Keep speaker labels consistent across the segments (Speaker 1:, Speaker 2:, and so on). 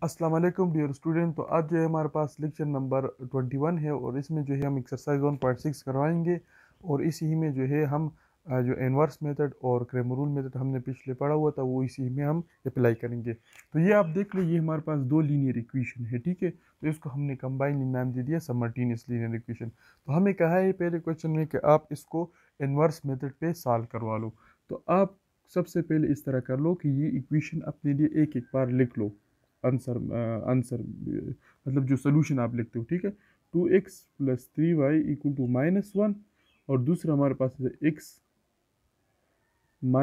Speaker 1: अस्सलाम वालेकुम dear student. तो आज जो है हमारे पास लेक्चर नंबर 21 है और इसमें जो है हम एक्सरसाइज 1.6 करवाएंगे। और इसी में जो है हम जो इन्वर्स मेथड और क्रैमर रूल मेथड हमने पिछले पढ़ा हुआ था वो इसी में हम अप्लाई करेंगे। तो ये आप देख लो, ये हमारे पास दो लीनियर इक्वेशन है, ठीक है। तो इसको हमने कंबाइंड नाम दे दिया समल्टेनियस लीनियर इक्वेशन। तो हमें कहा है पहले क्वेश्चन में कि आप इसको इन्वर्स मेथड पे सॉल्व करवा लो। तो आप सबसे पहले इस तरह कर लो कि ये इक्वेशन अपने लिए एक एक बार लिख लो। आंसर आंसर मतलब जो सोल्यूशन आप लिखते हो, ठीक है। 2x + 3y = -1 और दूसरा हमारे पास है x -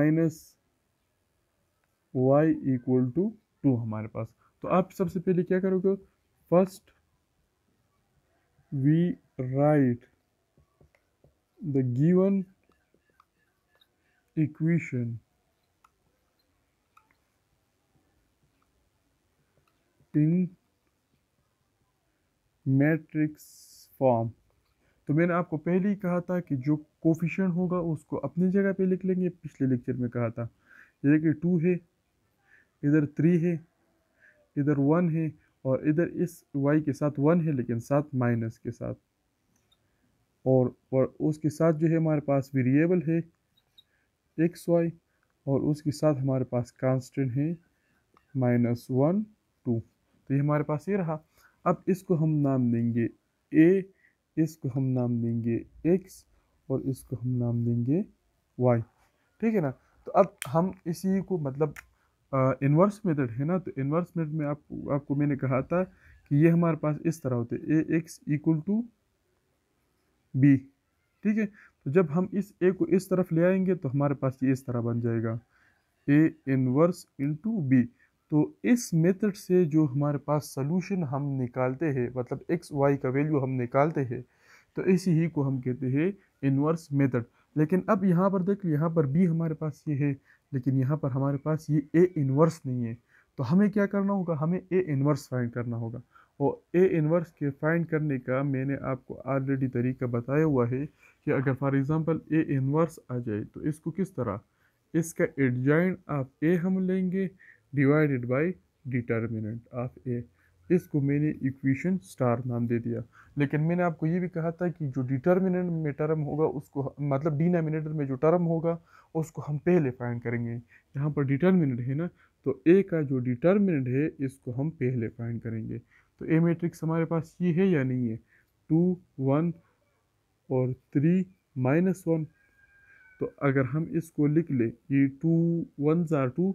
Speaker 1: y = 2 हमारे पास। तो आप सबसे पहले क्या करोगे, first we write the given equation in matrix form. तो मैंने आपको पहले ही कहा था कि जो कोफिशिएंट होगा उसको अपनी जगह पे लिख लेंगे, पिछले लेक्चर में कहा था। जैसे कि 2 है, इधर 3 है, इधर 1 है, और इधर इस y के साथ 1 है लेकिन साथ माइनस के साथ। और उसके साथ जो है हमारे पास वेरिएबल है xy, और उसके साथ हमारे पास कांस्टेंट है -1 2। तो ये हमारे पास ये रहा। अब इसको हम नाम देंगे a, इसको हम नाम देंगे x, और इसको हम नाम देंगे y, ठीक है ना। तो अब हम इसी को मतलब इन्वर्स मेथड है ना, तो इन्वर्स मेथड में आपको मैंने कहा था कि ये हमारे पास इस तरह होते ax = b, ठीक है। तो जब हम इस a को इस तरफ ले आएंगे तो हमारे पास ये इस तरह बन जाएगा a इनवर्स इंटू बी। तो इस मेथड से जो हमारे पास सोल्यूशन हम निकालते हैं, मतलब एक्स वाई का वैल्यू हम निकालते हैं, तो इसी ही को हम कहते हैं इन्वर्स मेथड। लेकिन अब यहाँ पर देख, यहाँ पर बी हमारे पास ये है, लेकिन यहाँ पर हमारे पास ये ए इन्वर्स नहीं है। तो हमें क्या करना होगा, हमें ए इन्वर्स फाइंड करना होगा। और ए इन्वर्स के फाइंड करने का मैंने आपको ऑलरेडी तरीका बताया हुआ है कि अगर फॉर एग्जांपल ए इन्वर्स आ जाए तो इसको किस तरह, इसका एडजॉइंट ऑफ ए हम लेंगे डिवाइडेड बाय डिटर्मिनेंट ऑफ ए। इसको मैंने इक्वेशन स्टार नाम दे दिया। लेकिन मैंने आपको ये भी कहा था कि जो डिटर्मिनेंट में टर्म होगा उसको, मतलब डिनोमिनेटर में जो टर्म होगा उसको हम पहले फाइंड करेंगे। यहाँ पर डिटर्मिनेंट है ना, तो ए का जो डिटर्मिनेंट है इसको हम पहले फाइंड करेंगे। तो ए मैट्रिक्स हमारे पास ये है या नहीं है, 2 1 और 3 -1। तो अगर हम इसको लिख ले, ये 2 1s are 2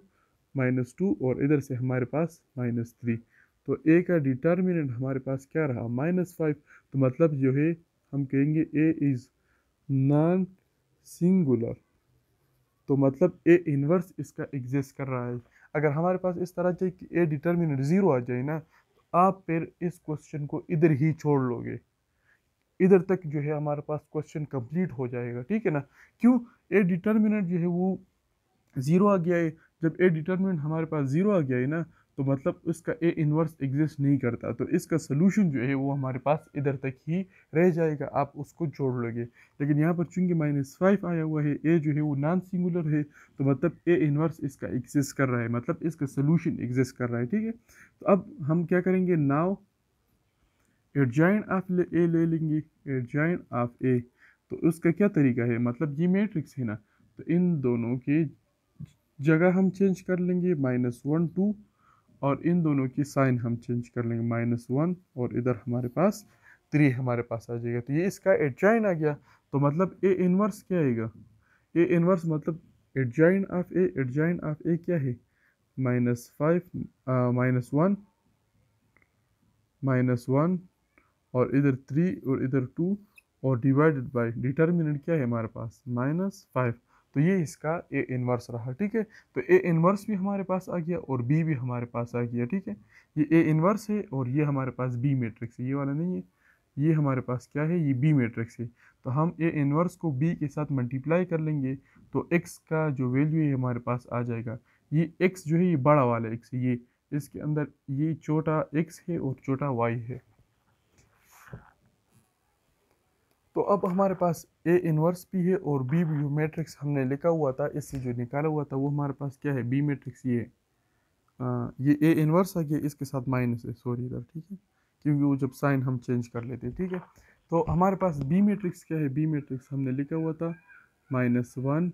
Speaker 1: -2, और इधर से हमारे पास -3। तो ए का डिटर्मिनेंट हमारे पास क्या रहा, -5। तो मतलब जो है हम कहेंगे ए इज नॉन सिंगुलर। तो मतलब ए इनवर्स इसका एग्जिस्ट कर रहा है। अगर हमारे पास इस तरह से कि ए डिटर्मिनेंट 0 आ जाए ना, तो आप फिर इस क्वेश्चन को इधर ही छोड़ लोगे। इधर तक जो है हमारे पास क्वेश्चन कंप्लीट हो जाएगा, ठीक है ना। क्यों, ए डिटर्मिनेंट जो है वो जीरो आ गया है। जब ए डिटर्मिनेंट हमारे पास जीरो आ गया है ना, तो मतलब उसका ए इन्वर्स एग्जिस्ट नहीं करता। तो इसका सोल्यूशन जो है वो हमारे पास इधर तक ही रह जाएगा, आप उसको जोड़ लोगे। लेकिन यहाँ पर चूंकि -5 आया हुआ है, ए जो है वो नॉन सिंगुलर है, तो मतलब ए इन्वर्स इसका एग्जिस्ट कर रहा है, मतलब इसका सोल्यूशन एग्जिस्ट कर रहा है, ठीक है। तो अब हम क्या करेंगे, नाउ एडजॉइंट ऑफ ए ले लेंगे, एडजॉइंट ऑफ ए। तो उसका क्या तरीका है, मतलब ये मैट्रिक्स है ना, तो इन दोनों की जगह हम चेंज कर लेंगे -1 2, और इन दोनों की साइन हम चेंज कर लेंगे -1, और इधर हमारे पास 3 हमारे पास आ जाएगा। तो ये इसका एडजॉइंट आ गया। तो मतलब ए इनवर्स क्या आएगा, ए इनवर्स मतलब adjoint of A, adjoint of A क्या है, -5 -1 और इधर 3 और इधर 2, और डिवाइडेड बाय डिटर्मिनेंट क्या है हमारे पास -5। तो ये इसका ए इनवर्स रहा, ठीक है। तो ए इनवर्स भी हमारे पास आ गया और बी भी हमारे पास आ गया, ठीक है। ये ए इनवर्स है और ये हमारे पास बी मैट्रिक्स है, ये वाला नहीं है, ये हमारे पास क्या है, ये बी मैट्रिक्स है। तो हम ए इनवर्स को बी के साथ मल्टीप्लाई कर लेंगे, तो एक्स का जो वैल्यू है हमारे पास आ जाएगा। ये एक्स जो है ये बड़ा वाला एक्स है, ये इसके अंदर ये छोटा एक्स है और छोटा वाई है। तो अब हमारे पास ए इनवर्स भी है और बी भी, जो मैट्रिक्स हमने लिखा हुआ था इससे जो निकाला हुआ था वो हमारे पास क्या है, बी मैट्रिक्स ये है। ये ए इनवर्स आ गया, इसके साथ माइनस है, सॉरी इधर, ठीक है, क्योंकि वो जब साइन हम चेंज कर लेते हैं, ठीक है। तो हमारे पास बी मैट्रिक्स क्या है, बी मैट्रिक्स हमने लिखा हुआ था -1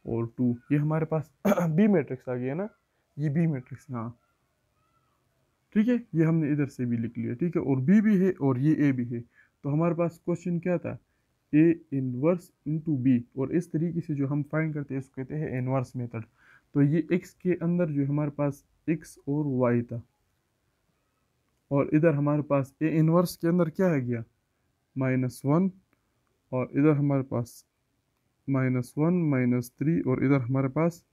Speaker 1: और 2, ये हमारे पास बी मैट्रिक्स आ गया ना, ये बी मैट्रिक्स, हाँ ठीक है, ये हमने इधर से भी लिख लिया, ठीक है, और बी भी है और ये ए भी है। तो हमारे पास क्वेश्चन क्या था, ए इनवर्स इंटू बी, और इस तरीके से जो हम फाइंड करते हैं इसको कहते हैं इनवर्स मेथड। तो ये एक्स के अंदर जो हमारे पास एक्स और वाई था, और इधर हमारे पास ए इनवर्स के अंदर क्या आ गया, -1, और इधर हमारे पास -1 -3, और इधर हमारे पास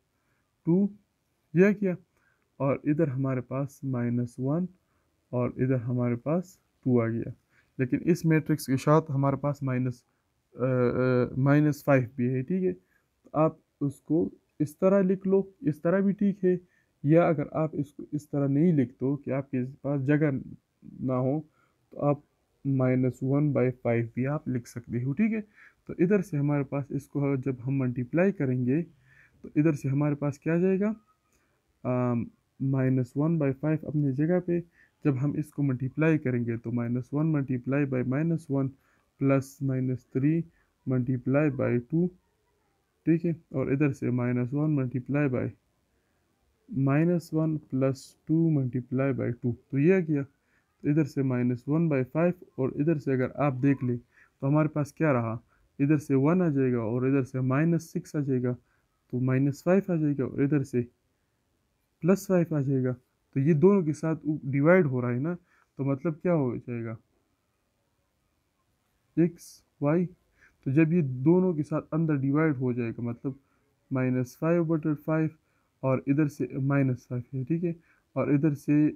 Speaker 1: 2, यह क्या, और इधर हमारे पास -1, और इधर हमारे पास 2 आ गया। लेकिन इस मैट्रिक्स के साथ हमारे पास -5 भी है, ठीक है। तो आप उसको इस तरह लिख लो, इस तरह भी ठीक है, या अगर आप इसको इस तरह नहीं लिख दो कि आपके पास जगह ना हो, तो आप -1/5 भी आप लिख सकते हो, ठीक है। तो इधर से हमारे पास इसको जब हम मल्टीप्लाई करेंगे तो इधर से हमारे पास क्या आ जाएगा, -1/5 अपनी जगह पे, जब हम इसको मल्टीप्लाई करेंगे तो -1 multiply by -1 plus -3 multiply by 2, ठीक है, और इधर से -1 multiply by -1 plus 2 multiply by 2, तो ये आ गया। तो इधर से -1/5, और इधर से अगर आप देख ले तो हमारे पास क्या रहा, इधर से 1 आ जाएगा और इधर से -6 आ जाएगा, तो -5 आ जाएगा, और इधर से +5 आ जाएगा। तो ये दोनों के साथ डिवाइड हो रहा है ना, तो मतलब क्या हो जाएगा, XY। तो जब ये दोनों के साथ अंदर डिवाइड हो जाएगा मतलब -5/5, और इधर से -5 है, ठीक है, और इधर से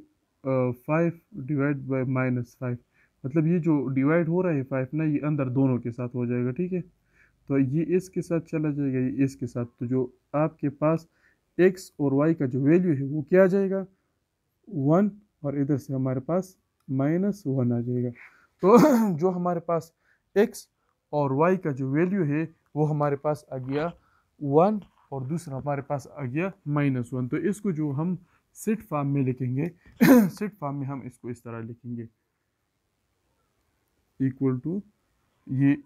Speaker 1: 5 डिवाइड बाय -5, मतलब ये जो डिवाइड हो रहा है 5 ना, ये अंदर दोनों के साथ हो जाएगा, ठीक है। तो ये इसके साथ चला जाएगा, ये इसके साथ, तो जो आपके पास x और y का जो वैल्यू है वो क्या आ जाएगा, 1, और इधर से हमारे पास -1 आ जाएगा। तो जो हमारे पास x और y का जो वैल्यू है वो हमारे पास आ गया 1, और दूसरा हमारे पास आ गया -1। तो इसको जो हम सेट फॉर्म में लिखेंगे सेट फॉर्म में हम इसको इस तरह लिखेंगे, इक्वल टू, ये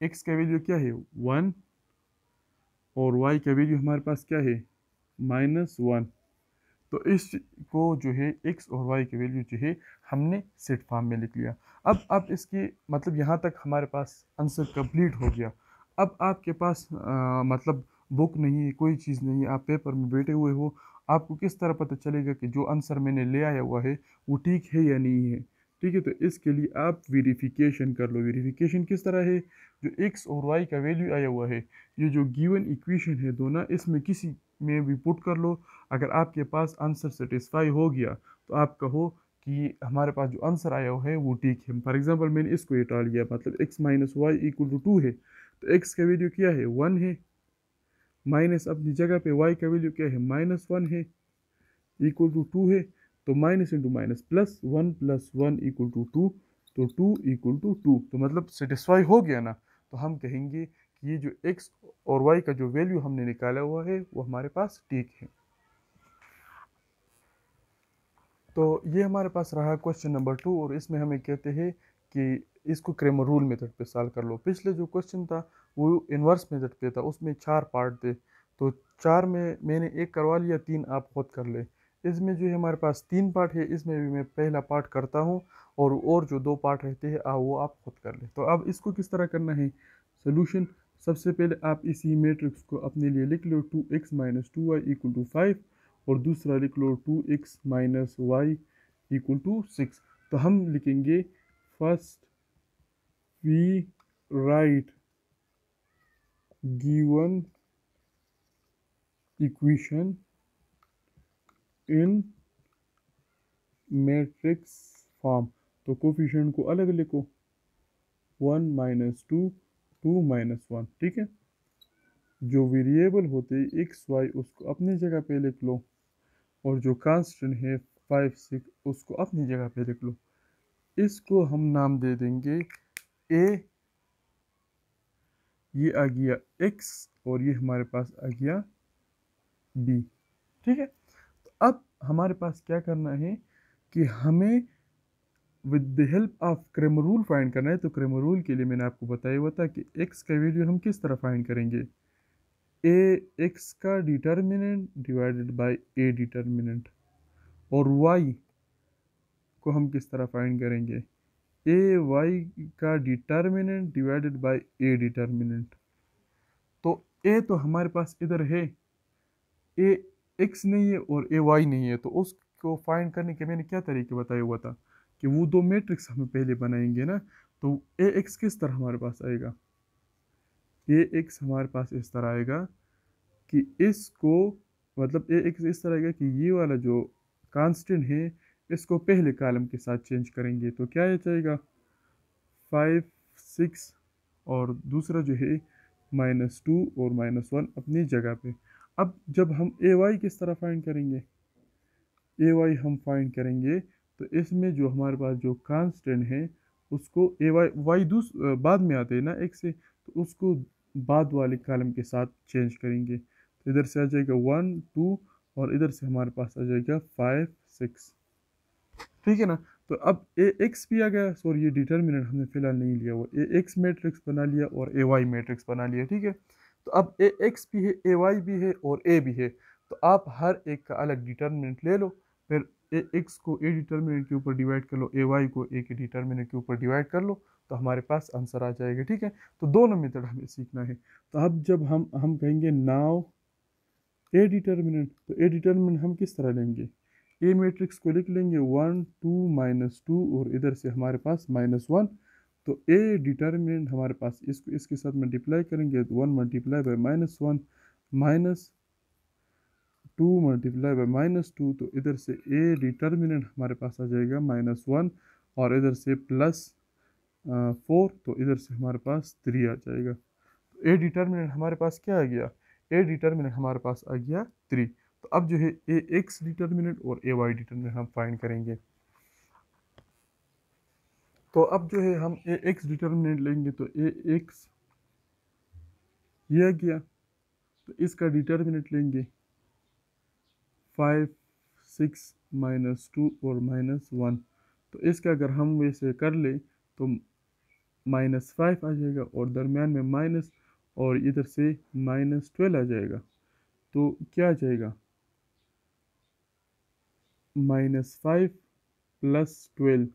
Speaker 1: x का वैल्यू क्या है 1, और y का वैल्यू हमारे पास क्या है -1। तो इसको जो है x और y की वैल्यू जो है हमने सेट फॉर्म में लिख लिया। अब इसकी मतलब यहाँ तक हमारे पास आंसर कंप्लीट हो गया। अब आपके पास मतलब बुक नहीं है, कोई चीज़ नहीं है, आप पेपर में बैठे हुए हो, आपको किस तरह पता चलेगा कि जो आंसर मैंने ले आया हुआ है वो ठीक है या नहीं है, ठीक है। तो इसके लिए आप वेरिफिकेशन कर लो। वेरिफिकेशन किस तरह है, जो x और y का वैल्यू आया हुआ है, ये जो गिवन इक्वेशन है दोनों, इसमें किसी में भी पुट कर लो। अगर आपके पास आंसर सेटिस्फाई हो गया तो आप कहो कि हमारे पास जो आंसर आया हुआ है वो ठीक है। फॉर एग्जांपल मैंने इसको हटा लिया, मतलब x minus y equal to 2 है, तो x का वैल्यू क्या है 1 है, माइनस अपनी जगह पे y का वैल्यू क्या है -1 है, इक्वल टू 2 है, तो minus into minus +1 equal to 2, तो 2 इक्वल टू 2, तो मतलब सेटिस्फाई हो गया ना। तो हम कहेंगे कि ये जो x और y का जो वैल्यू हमने निकाला हुआ है वो हमारे पास ठीक है। तो ये हमारे पास रहा क्वेश्चन नंबर 2, और इसमें हमें कहते हैं कि इसको क्रेमर रूल मेथड पे सॉल्व कर लो। पिछले जो क्वेश्चन था वो इन्वर्स मेथड पे था, उसमें 4 पार्ट थे, तो 4 में मैंने एक करवा लिया, 3 आप खुद कर ले। इसमें जो है हमारे पास 3 पार्ट है, इसमें भी मैं पहला पार्ट करता हूँ, और जो 2 पार्ट रहते हैं वो आप खुद कर ले। तो अब इसको किस तरह करना है सोल्यूशन, सबसे पहले आप इसी मैट्रिक्स को अपने लिए लिख लो, 2x minus 2y equal to 5, और दूसरा लिख लो 2x minus y equal to 6। तो हम लिखेंगे first we write given equation in matrix form. तो कोफिशिएंट को अलग लिखो, 1 माइनस 2, 2 माइनस 1, ठीक है। जो वेरिएबल होते एक्स वाई उसको अपनी जगह पे लिख लो, और जो कांस्टेंट है 5 6 उसको अपनी जगह पे लिख लो। इसको हम नाम दे देंगे ए, ये आ गया x, और ये हमारे पास आ गया b, ठीक है। तो अब हमारे पास क्या करना है कि हमें with the help of Cramer rule find करना है। तो क्रैमर रूल के लिए मैंने आपको बताया हुआ था कि एक्स का वैल्यू हम किस तरह फाइंड करेंगे, ए एक्स का determinant divided by A determinant, और वाई को हम किस तरह फाइंड करेंगे, ए वाई का determinant divided by A determinant. तो ए तो हमारे पास इधर है, ए एक्स नहीं है और ए वाई नहीं है, तो उसको फाइंड करने के मैंने क्या तरीके बताया हुआ था कि वो दो मैट्रिक्स हमें पहले बनाएंगे ना। तो ए एक्स किस तरह हमारे पास आएगा, ए एक्स हमारे पास इस तरह आएगा कि इसको, मतलब ए एक्स इस तरह आएगा कि ये वाला जो कांस्टेंट है इसको पहले कॉलम के साथ चेंज करेंगे, तो क्या आ जाएगा 5 6, और दूसरा जो है -2 और -1 अपनी जगह पे। अब जब हम ए वाई किस तरह फाइंड करेंगे, ए वाई हम फाइंड करेंगे तो इसमें जो हमारे पास जो कांस्टेंट है उसको ए वाई वाई बाद में आते हैं ना एक से, तो उसको बाद वाले कॉलम के साथ चेंज करेंगे। तो इधर से आ जाएगा 1 2, और इधर से हमारे पास आ जाएगा 5 6, ठीक है ना। तो अब ए एक्स भी आ गया, सॉरी ये डिटर्मिनेंट हमने फिलहाल नहीं लिया, वो ए एक्स मैट्रिक्स बना लिया और ए वाई मैट्रिक्स बना लिया, ठीक है। तो अब ए एक्स भी है, ए वाई भी है और ए भी है, तो आप हर एक का अलग डिटर्मिनेंट ले लो, फिर ए एक्स को ए डिटर्मिनेंट के ऊपर डिवाइड कर लो, ए वाई को ए के डिटर्मिनेंट के ऊपर डिवाइड कर लो, तो हमारे पास आंसर आ जाएगा, ठीक है। तो दोनों मेथड हमें सीखना है। तो अब जब हम कहेंगे नाउ ए डिटर्मिनेंट, तो ए डिटर्मिनेंट हम किस तरह लेंगे, ए मैट्रिक्स को लिख लेंगे 1 2 -2, और इधर से हमारे पास -1। तो ए डिटर्मिनेंट हमारे पास इसको इसके साथ मल्टीप्लाई करेंगे तो 1 मल्टीप्लाई बाय -1 -2 मल्टीप्लाई बाय -2, तो इधर से ए डिटर्मिनेंट हमारे पास आ जाएगा -1, और इधर से +4, तो इधर से हमारे पास 3 आ जाएगा। तो ए डिटर्मिनेंट हमारे पास क्या आ गया, ए डिटर्मिनेंट हमारे पास आ गया 3। तो अब जो है ए एक्स डिटर्मिनेंट और ए वाई डिटर्मिनेंट हम फाइंड करेंगे। तो अब जो है हम ए एक्स डिटर्मिनेंट लेंगे, तो ए एक्स ये आ गया, तो इसका डिटर्मिनेंट लेंगे 5 6 -2 और -1। तो इसका अगर हम वैसे कर ले तो -5 आ जाएगा, और दरमियान में माइनस, और इधर से -12 आ जाएगा, तो क्या आ जाएगा -5 + 12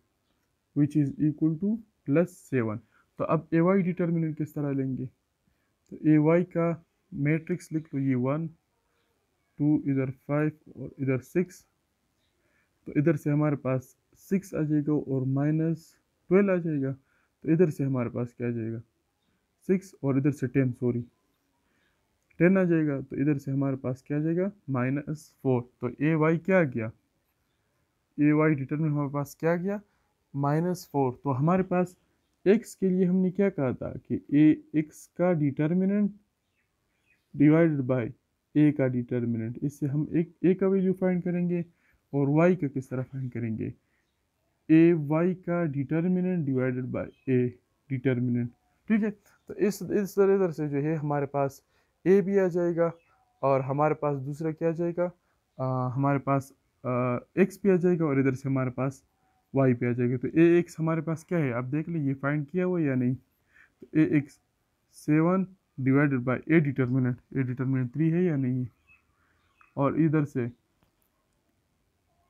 Speaker 1: विच इज़ इक्वल टू +7। तो अब ए वाई डिटर्मिनेंट किस तरह लेंगे, तो ए वाई का मैट्रिक्स लिख लो, ये 1 2 इधर 5 और इधर 6, तो इधर से हमारे पास 6 आ जाएगा और -12 आ जाएगा, तो इधर से हमारे पास क्या आ जाएगा 6, और इधर से 10, सॉरी 10 आ जाएगा, तो इधर से हमारे पास क्या आ जाएगा -4। तो ए वाई क्या आ गया, ए वाई डिटर्मिनेंट हमारे पास क्या आ गया -4। तो हमारे पास एक्स के लिए हमने क्या कहा था कि ए एक्स का डिटर्मिनेंट डिवाइडेड बाय ए का डिटर्मिनेंट, इससे हम एक ए का वैल्यू फाइंड करेंगे, और वाई का किस तरह फाइंड करेंगे, ए वाई का determinant divided by A determinant, ठीक है। तो इस तरह से जो है हमारे पास ए भी आ जाएगा, और हमारे पास दूसरा क्या आ जाएगा, हमारे पास एक्स भी आ जाएगा, और इधर से हमारे पास वाई पे आ जाएगा। तो ए एक्स हमारे पास क्या है, आप देख लीजिए फाइंड किया हुआ या नहीं। तो A x 7 divided by A determinant 3 है या नहीं है, और इधर से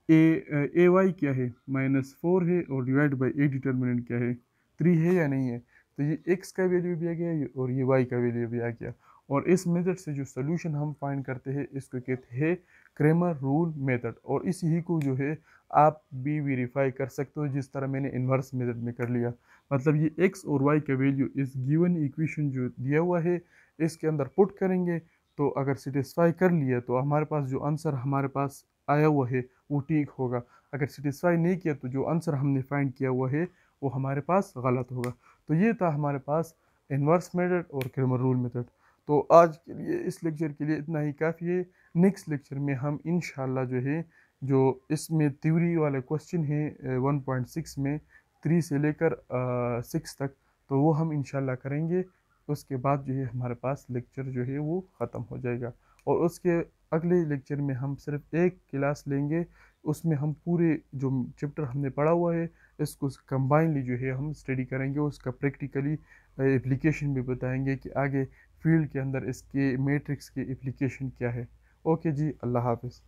Speaker 1: ए वाई क्या है -4 है, और डिवाइड बाई ए डिटर्मिनेंट क्या है 3 है या नहीं है। तो ये एक्स का वैल्यू भी आ गया और ये वाई का वैल्यू भी आ गया, और इस मेथड से जो सोल्यूशन हम फाइंड करते हैं इसको कहते हैं क्रैमर रूल मेथड, और इसी को जो है आप भी वेरीफाई कर सकते हो जिस तरह मैंने इन्वर्स मेथड में कर लिया। मतलब ये एक्स और वाई का वैल्यू इस गिवन इक्वेशन जो दिया हुआ है इसके अंदर पुट करेंगे, तो अगर सेटिस्फाई कर लिया तो हमारे पास जो आंसर हमारे पास आया हुआ है वो ठीक होगा, अगर सेटिस्फाई नहीं किया तो जो आंसर हमने फाइंड किया हुआ है वो हमारे पास गलत होगा। तो ये था हमारे पास इन्वर्स मेथड और क्रैमर रूल मेथड। तो आज के लिए इस लेक्चर के लिए इतना ही काफ़ी है। नेक्स्ट लेक्चर में हम इंशाल्लाह जो है जो इसमें थ्योरी वाले क्वेश्चन है 1.6 में 3 से लेकर 6 तक, तो वो हम इंशाल्लाह करेंगे। उसके बाद जो है हमारे पास लेक्चर जो है वो ख़त्म हो जाएगा। और उसके अगले लेक्चर में हम सिर्फ एक क्लास लेंगे, उसमें हम पूरे जो चैप्टर हमने पढ़ा हुआ है इसको कंबाइनली जो है हम स्टडी करेंगे, उसका प्रैक्टिकली एप्लीकेशन भी बताएंगे कि आगे फील्ड के अंदर इसके मैट्रिक्स के एप्लीकेशन क्या है। ओके जी, अल्लाह हाफिज़।